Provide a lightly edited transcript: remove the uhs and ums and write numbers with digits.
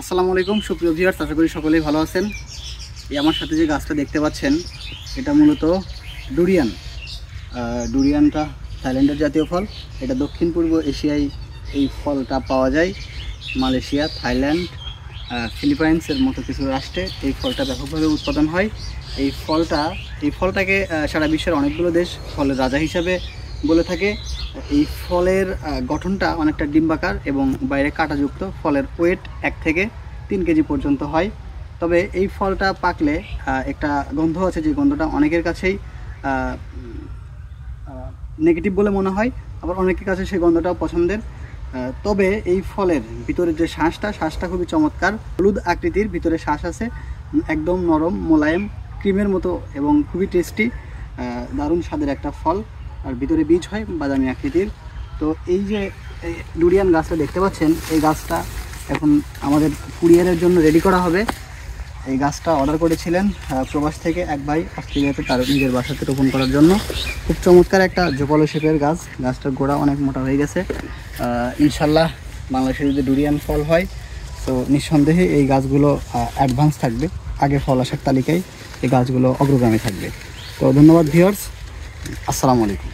আসসালামু আলাইকুম সুপ্রিয় ভিউয়ার্স, আশা করি সকলেই ভালো আছেন। এই আমার সাথে যে গাছটা দেখতে পাচ্ছেন এটা মূলত ডুরিয়ান। ডুরিয়ানটা থাইল্যান্ডের জাতীয় ফল। এটা দক্ষিণ পূর্ব এশিয়ায় এই ফলটা পাওয়া যায়। মালয়েশিয়া, থাইল্যান্ড, ফিলিপাইন্সের মতো কিছু রাষ্ট্রে এই ফলটা ব্যাপকভাবে উৎপাদন হয়। এই ফলটাকে সারা বিশ্বের অনেকগুলো দেশ ফলের রাজা হিসাবে বলে থাকে। এই ফলের গঠনটা অনেকটা ডিম্বাকার এবং বাইরে কাঁটাযুক্ত। ফলের ওয়েট 1 থেকে 3 কেজি পর্যন্ত হয়। তবে এই ফলটা পাকলে একটা গন্ধ আছে, যে গন্ধটা অনেকের কাছেই নেগেটিভ বলে মনে হয়, আবার অনেকের কাছে সেই গন্ধটাও পছন্দের। তবে এই ফলের ভিতরে যে শ্বাসটা খুবই চমৎকার। হলুদ আকৃতির ভিতরে শ্বাস আছে, একদম নরম মোলায়েম ক্রিমের মতো এবং খুবই টেস্টি, দারুণ স্বাদের একটা ফল। আর ভিতরে বীজ হয় বাদামি আকৃতির। তো এই যে ডুরিয়ান গাছটা দেখতে পাচ্ছেন, এই গাছটা এখন আমাদের কুরিয়ারের জন্য রেডি করা হবে। এই গাছটা অর্ডার করেছিলেন প্রবাস থেকে এক ভাই অস্ট্রেলিয়াতে, তার নিজের বাসাতে রোপণ করার জন্য। খুব চমৎকার একটা জোপালো শেপের গাছ। গাছটার গোড়া অনেক মোটা হয়ে গেছে। ইনশাল্লাহ বাংলাদেশে যদি ডুরিয়ান ফল হয় তো নিঃসন্দেহে এই গাছগুলো অ্যাডভান্স থাকবে, আগে ফল আসার তালিকায় এই গাছগুলো অগ্রগামী থাকবে। তো ধন্যবাদ ভিউয়ার্স, আসসালামু আলাইকুম।